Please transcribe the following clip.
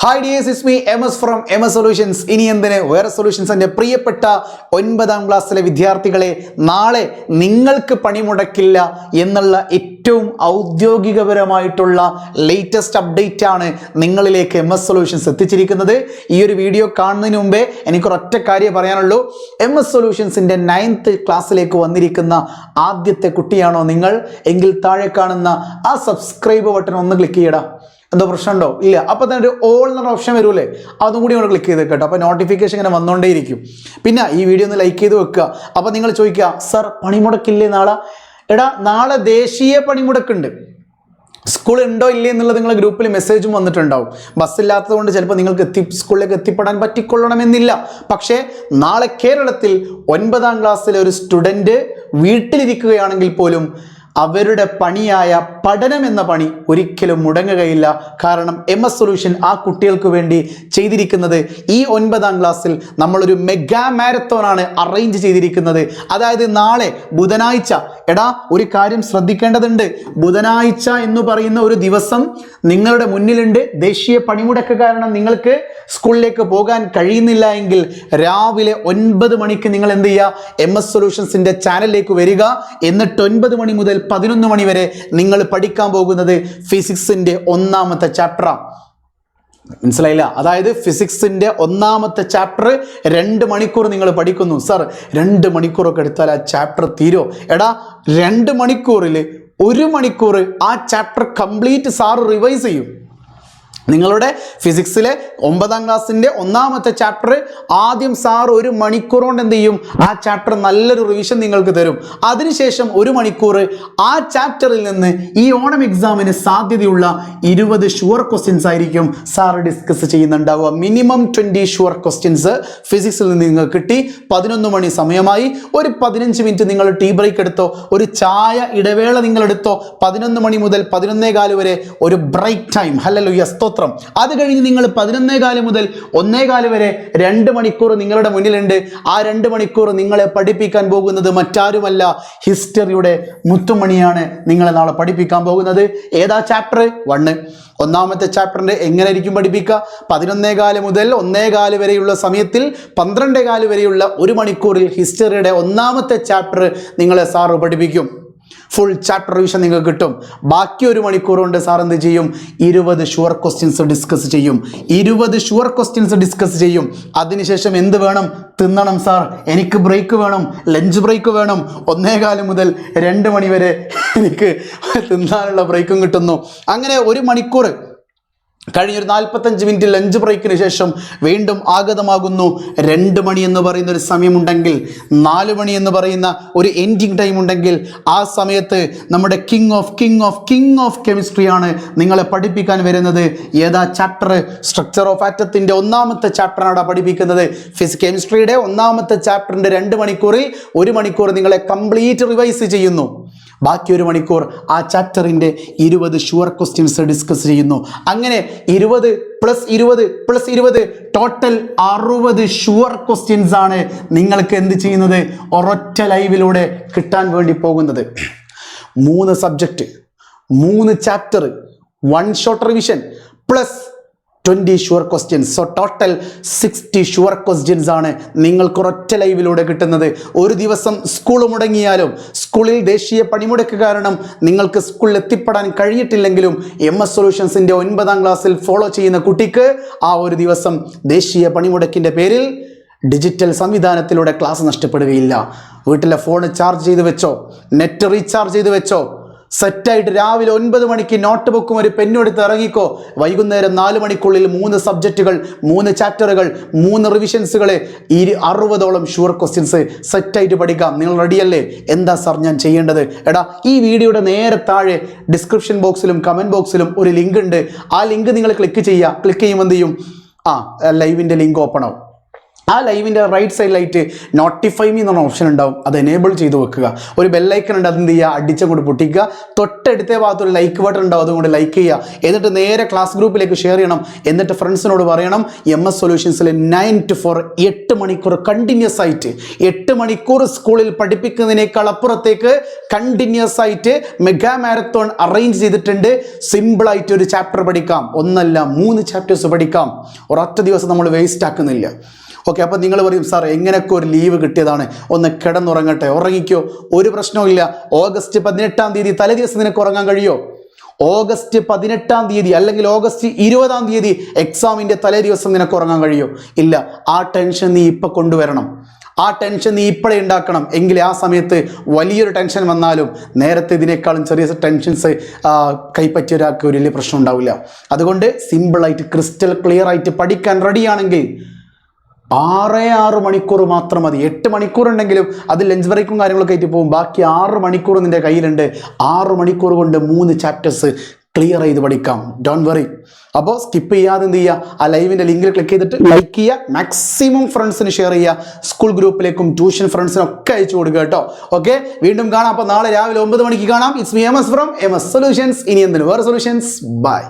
Hi dears, it's me MS from MS solutions. ഇനി എന്തിന് വേറെ സൊല്യൂഷൻസ്. എൻ്റെ പ്രിയപ്പെട്ട 9ാം ക്ലാസ്സിലെ വിദ്യാർത്ഥികളെ, നാളെ നിങ്ങൾക്ക് പണിമുടക്കില്ല എന്നുള്ള ഏറ്റവും ഔദ്യോഗികപരമായിട്ടുള്ള ലേറ്റസ്റ്റ് അപ്ഡേറ്റ് ആണ് നിങ്ങളിലേക്ക് MS സൊല്യൂഷൻസ് എത്തിച്ചിരിക്കുന്നത്. ഈ ഒരു വീഡിയോ കാണുന്നതിന് മുമ്പേ എനിക്കൊരൊറ്റ കാര്യം പറയാനുള്ളൂ. MS സൊല്യൂഷൻസിൻ്റെ 9th ക്ലാസ്സിലേക്ക് വന്നിരിക്കുന്ന ആദ്യത്തെ കുട്ടിയാണോ നിങ്ങൾ എങ്കിൽ താഴെ കാണുന്ന ആ സബ്സ്ക്രൈബ് ബട്ടൺ ഒന്ന് ക്ലിക്ക് ചെയ്യടാ. എന്തോ പ്രശ്നമുണ്ടോ? ഇല്ല. അപ്പോൾ തന്നെ ഒരു ഓൾ എന്നൊരു ഓപ്ഷൻ വരൂലേ, അതും കൂടി ഒന്ന് ക്ലിക്ക് ചെയ്ത് കേട്ടോ. അപ്പോൾ നോട്ടിഫിക്കേഷൻ ഇങ്ങനെ വന്നുകൊണ്ടേയിരിക്കും. പിന്നെ ഈ വീഡിയോ ഒന്ന് ലൈക്ക് ചെയ്ത് വെക്കുക. അപ്പോൾ നിങ്ങൾ ചോദിക്കുക, സർ പണിമുടക്കില്ലേ നാളെ? എടാ, നാളെ ദേശീയ പണിമുടക്കുണ്ട്. സ്കൂൾ ഉണ്ടോ ഇല്ലേ എന്നുള്ളത് നിങ്ങളുടെ ഗ്രൂപ്പിൽ മെസ്സേജും വന്നിട്ടുണ്ടാവും. ബസ്സില്ലാത്തത് കൊണ്ട് ചിലപ്പോൾ നിങ്ങൾക്ക് സ്കൂളിലേക്ക് എത്തിപ്പെടാൻ പറ്റിക്കൊള്ളണമെന്നില്ല. പക്ഷേ നാളെ കേരളത്തിൽ 9ാം ക്ലാസ്സിലെ ഒരു സ്റ്റുഡൻറ്റ് വീട്ടിലിരിക്കുകയാണെങ്കിൽ പോലും അവരുടെ പണിയായ പഠനം എന്ന പണി ഒരിക്കലും മുടങ്ങുകയില്ല. കാരണം MS സൊല്യൂഷൻ ആ കുട്ടികൾക്ക് വേണ്ടി ചെയ്തിരിക്കുന്നത് ഈ 9ാം ക്ലാസ്സിൽ നമ്മളൊരു മെഗാ മാരത്തോണാണ് അറേഞ്ച് ചെയ്തിരിക്കുന്നത്. അതായത് നാളെ ബുധനാഴ്ച, എടാ ഒരു കാര്യം ശ്രദ്ധിക്കേണ്ടതുണ്ട്. ബുധനാഴ്ച എന്ന് പറയുന്ന ഒരു ദിവസം നിങ്ങളുടെ മുന്നിലുണ്ട്. ദേശീയ പണിമുടക്ക് കാരണം നിങ്ങൾക്ക് സ്കൂളിലേക്ക് പോകാൻ കഴിയുന്നില്ല എങ്കിൽ രാവിലെ 9 മണിക്ക് നിങ്ങൾ എന്ത് ചെയ്യുക, MS സൊല്യൂഷൻസിൻ്റെ ചാനലിലേക്ക് വരിക. എന്നിട്ട് 9 മണി മുതൽ 11 മണി വരെ നിങ്ങൾ പഠിക്കാൻ പോകുന്നത് ഫിസിക്സിൻ്റെ 1ാമത്തെ ചാപ്റ്ററാണ്. മനസ്സിലായില്ല? അതായത് ഫിസിക്സിൻ്റെ 1ാമത്തെ ചാപ്റ്റർ 2 മണിക്കൂർ നിങ്ങൾ പഠിക്കുന്നു. സർ 2 മണിക്കൂറൊക്കെ എടുത്താൽ ആ ചാപ്റ്റർ തീരോ? എടാ, 2 മണിക്കൂറിൽ 1 മണിക്കൂർ ആ ചാപ്റ്റർ കംപ്ലീറ്റ് സാറ് റിവൈസ് ചെയ്യും. നിങ്ങളുടെ ഫിസിക്സിലെ 9ാം ക്ലാസ്സിൻ്റെ 1ാമത്തെ ചാപ്റ്റർ ആദ്യം സാർ 1 മണിക്കൂർ കൊണ്ട് എന്ത് ചെയ്യും, ആ ചാപ്റ്റർ നല്ലൊരു റിവിഷൻ നിങ്ങൾക്ക് തരും. അതിനുശേഷം 1 മണിക്കൂർ ആ ചാപ്റ്ററിൽ നിന്ന് ഈ ഓണം എക്സാമിന് സാധ്യതയുള്ള 20 ഷുവർ ക്വസ്റ്റ്യൻസ് ആയിരിക്കും സാർ ഡിസ്കസ് ചെയ്യുന്നുണ്ടാവുക. മിനിമം 20 ഷുവർ ക്വസ്റ്റ്യൻസ് ഫിസിക്സിൽ നിന്ന് നിങ്ങൾക്ക് കിട്ടി. 11 മണി സമയമായി. ഒരു 15 മിനിറ്റ് നിങ്ങൾ ടീ ബ്രേക്ക് എടുത്തോ, ഒരു ചായ ഇടവേള നിങ്ങൾ എടുത്തോ. 11 മണി മുതൽ 11:15 വരെ ഒരു ബ്രേക്ക് ടൈം. ഹല്ലേലൂയ, സ്തോത്രം. അത് കഴിഞ്ഞ് നിങ്ങൾ 11:15 മുതൽ 1:15 വരെ 2 മണിക്കൂർ നിങ്ങളുടെ മുന്നിലുണ്ട്. ആ 2 മണിക്കൂർ നിങ്ങളെ പഠിപ്പിക്കാൻ പോകുന്നത് മറ്റാരുമല്ല, ഹിസ്റ്ററിയുടെ മുത്തുമണിയാണ് നിങ്ങളെ നാളെ പഠിപ്പിക്കാൻ പോകുന്നത്. ഏതാ ചാപ്റ്റർ? 1. 1ാമത്തെ ചാപ്റ്ററിൻ്റെ എങ്ങനെയായിരിക്കും പഠിപ്പിക്കുക? 11:15 മുതൽ 1:15 വരെയുള്ള സമയത്തിൽ 12:15 വരെയുള്ള 1 മണിക്കൂറിൽ ഹിസ്റ്ററിയുടെ 1ാമത്തെ ചാപ്റ്റർ നിങ്ങളെ സാറ് പഠിപ്പിക്കും. ഫുൾ ചാപ്റ്റർ റിവിഷൻ നിങ്ങൾക്ക് കിട്ടും. ബാക്കി 1 മണിക്കൂർ കൊണ്ട് സാർ എന്ത് ചെയ്യും? 20 ഷുവർ ക്വസ്റ്റ്യൻസ് ഡിസ്കസ് ചെയ്യും. 20 ഷുവർ ക്വസ്റ്റ്യൻസ് ഡിസ്കസ് ചെയ്യും. അതിനുശേഷം എന്ത് വേണം? തിന്നണം സാർ. എനിക്ക് ബ്രേക്ക് വേണം, ലഞ്ച് ബ്രേക്ക് വേണം. 1:15 മുതൽ 2 മണി വരെ എനിക്ക് തിന്നാനുള്ള ബ്രേക്കും കിട്ടുന്നു. അങ്ങനെ 1 മണിക്കൂർ കഴിഞ്ഞൊരു 45 മിനിറ്റ് ലഞ്ച് ബ്രേക്കിന് ശേഷം വീണ്ടും ആഗതമാകുന്നു 2 മണി എന്ന് പറയുന്ന ഒരു സമയമുണ്ടെങ്കിൽ, 4 മണി എന്ന് പറയുന്ന ഒരു എൻഡിങ് ടൈം ഉണ്ടെങ്കിൽ, ആ സമയത്ത് നമ്മുടെ കിങ് ഓഫ് കെമിസ്ട്രിയാണ് നിങ്ങളെ പഠിപ്പിക്കാൻ വരുന്നത്. ഏതാ ചാപ്റ്റർ? സ്ട്രക്ചർ ഓഫ് ആറ്റത്തിൻ്റെ 1ാമത്തെ ചാപ്റ്ററാണ് പഠിപ്പിക്കുന്നത്. കെമിസ്ട്രിയുടെ 1ാമത്തെ ചാപ്റ്ററിൻ്റെ 2 മണിക്കൂറിൽ 1 മണിക്കൂർ നിങ്ങളെ കംപ്ലീറ്റ് റിവൈസ് ചെയ്യുന്നു. ബാക്കി 1 മണിക്കൂർ ആ ചാപ്റ്ററിൻ്റെ 20 ഷുവർ ക്വസ്റ്റ്യൻസ് ഡിസ്കസ് ചെയ്യുന്നു. അങ്ങനെ 20 + 20 + 20 ടോട്ടൽ 60 ഷുവർ ക്വസ്റ്റ്യൻസ് ആണ് നിങ്ങൾക്ക് എന്ത് ചെയ്യുന്നത്? ഒരൊറ്റ ലൈവിലൂടെ കിട്ടാൻ വേണ്ടി പോകുന്നത്. 3 subject, 3 chapter, 1 short revision plus 20 sure questions. So total 60 sure questions ആണ് നിങ്ങൾക്ക് ഒരൊറ്റ ലൈവിലൂടെ കിട്ടുന്നത്. ഒരു ദിവസം സ്കൂൾ മുടങ്ങിയാലും, സ്കൂളിൽ ദേശീയ പണിമുടക്ക് കാരണം നിങ്ങൾക്ക് സ്കൂളിൽ എത്തിപ്പെടാൻ കഴിഞ്ഞിട്ടില്ലെങ്കിലും, MS സൊല്യൂഷൻസിൻ്റെ 9ാം ക്ലാസ്സിൽ ഫോളോ ചെയ്യുന്ന കുട്ടിക്ക് ആ ഒരു ദിവസം ദേശീയ പണിമുടക്കിൻ്റെ പേരിൽ ഡിജിറ്റൽ സംവിധാനത്തിലൂടെ ക്ലാസ് നഷ്ടപ്പെടുകയില്ല. വീട്ടിലെ ഫോൺ ചാർജ് ചെയ്ത് വെച്ചോ, നെറ്റ് റീചാർജ് ചെയ്ത് വെച്ചോ, സെറ്റായിട്ട് രാവിലെ 9 മണിക്ക് നോട്ട് ബുക്കും ഒരു പെന്നും എടുത്ത് ഇറങ്ങിക്കോ. വൈകുന്നേരം 4 മണിക്കുള്ളിൽ 3 സബ്ജക്റ്റുകൾ, 3 ചാപ്റ്ററുകൾ, 3 റിവിഷൻസുകൾ, 60ഓളം ഷുവർ ക്വസ്റ്റ്യൻസ് സെറ്റായിട്ട് പഠിക്കാം. നിങ്ങൾ റെഡിയല്ലേ? എന്താ സാർ ഞാൻ ചെയ്യേണ്ടത്? എടാ, ഈ വീഡിയോയുടെ നേരെ താഴെ ഡിസ്ക്രിപ്ഷൻ ബോക്സിലും കമൻറ്റ് ബോക്സിലും ഒരു ലിങ്ക് ഉണ്ട്. ആ ലിങ്ക് നിങ്ങൾ ക്ലിക്ക് ചെയ്യുക. ക്ലിക്ക് ചെയ്യുമ്പോൾ എന്ത് ചെയ്യും? ലൈവിൻ്റെ ലിങ്ക് ഓപ്പൺ ആവും. ആ ലൈവിൻ്റെ റൈറ്റ് സൈഡിലായിട്ട് നോട്ടിഫൈ മീ എന്ന് പറഞ്ഞ ഓപ്ഷൻ ഉണ്ടാവും. അത് എനേബിൾ ചെയ്ത് വെക്കുക. ഒരു ബെല്ലൈക്കൺ ഉണ്ട്, അതെന്ത് ചെയ്യുക, അടിച്ചങ്ങോട്ട് പൊട്ടിക്കുക. തൊട്ടടുത്ത ഭാഗത്തൊരു ലൈക്ക് ബട്ടൺ ഉണ്ടാവും, അതുകൊണ്ട് ലൈക്ക് ചെയ്യുക. എന്നിട്ട് നേരെ ക്ലാസ് ഗ്രൂപ്പിലേക്ക് ഷെയർ ചെയ്യണം. എന്നിട്ട് ഫ്രണ്ട്സിനോട് പറയണം MS സൊല്യൂഷൻസിൽ 9 to 4 8 മണിക്കൂർ കണ്ടിന്യൂസ് ആയിട്ട് 8 മണിക്കൂർ സ്കൂളിൽ പഠിപ്പിക്കുന്നതിനേക്കാൾ അപ്പുറത്തേക്ക് കണ്ടിന്യൂസ് ആയിട്ട് മെഗാ മാരത്തോൺ അറേഞ്ച് ചെയ്തിട്ടുണ്ട്. സിമ്പിളായിട്ട് ഒരു ചാപ്റ്റർ പഠിക്കാം, ഒന്നല്ല 3 ചാപ്റ്റേഴ്സ് പഠിക്കാം. ഒരൊറ്റ ദിവസം നമ്മൾ വേസ്റ്റ് ആക്കുന്നില്ല. ഓക്കെ, അപ്പോൾ നിങ്ങൾ പറയും സാർ എങ്ങനെയൊക്കെ ഒരു ലീവ് കിട്ടിയതാണ്, ഒന്ന് കിടന്നുറങ്ങട്ടെ. ഉറങ്ങിക്കോ, ഒരു പ്രശ്നവും. ഓഗസ്റ്റ് 18-ാം തീയതി തലേ ദിവസം നിനക്ക് ഉറങ്ങാൻ കഴിയോ? ഓഗസ്റ്റ് 18-ാം തീയതി അല്ലെങ്കിൽ ഓഗസ്റ്റ് 20-ാം തീയതി എക്സാമിൻ്റെ തലേ ദിവസം നിനക്ക് ഉറങ്ങാൻ കഴിയോ? ഇല്ല. ആ ടെൻഷൻ നീ ഇപ്പം കൊണ്ടുവരണം. ആ ടെൻഷൻ നീ ഇപ്പോഴേ ഉണ്ടാക്കണം. എങ്കിൽ ആ സമയത്ത് വലിയൊരു ടെൻഷൻ വന്നാലും നേരത്തെ ഇതിനേക്കാളും ചെറിയ ടെൻഷൻസ് കൈപ്പറ്റിയ ഒരാൾക്ക് ഒരു വലിയ പ്രശ്നം ഉണ്ടാവില്ല. അതുകൊണ്ട് സിമ്പിളായിട്ട് ക്രിസ്റ്റൽ ക്ലിയർ ആയിട്ട് പഠിക്കാൻ റെഡിയാണെങ്കിൽ 6 മണിക്കൂർ മാത്രം മതി. 8 മണിക്കൂർ ഉണ്ടെങ്കിലും അത് ലഞ്ച് ബ്രേക്കും കാര്യങ്ങളൊക്കെ ആയിട്ട് പോകും. ബാക്കി 6 മണിക്കൂർ നിൻ്റെ കയ്യിലുണ്ട്. 6 മണിക്കൂർ കൊണ്ട് 3 ചാപ്റ്റേഴ്സ് ക്ലിയർ ചെയ്ത് പഠിക്കാം. Don't worry. അപ്പോൾ സ്കിപ്പ് ചെയ്യാതെ എന്ത് ചെയ്യുക, ആ ലൈവിൻ്റെ ലിങ്കിൽ ക്ലിക്ക് ചെയ്തിട്ട് ലൈക്ക് ചെയ്യുക, മാക്സിമം ഫ്രണ്ട്സിന് ഷെയർ ചെയ്യുക, സ്കൂൾ ഗ്രൂപ്പിലേക്കും ട്യൂഷൻ ഫ്രണ്ട്സിനൊക്കെ അയച്ചു കൊടുക്കുക കേട്ടോ. ഓക്കെ, വീണ്ടും കാണാം. അപ്പോൾ നാളെ രാവിലെ 9 മണിക്ക് കാണാം. It's me MS from MS solutions. ഇനി എന്തിന് വേറെ സൊല്യൂഷൻസ്. ബൈ.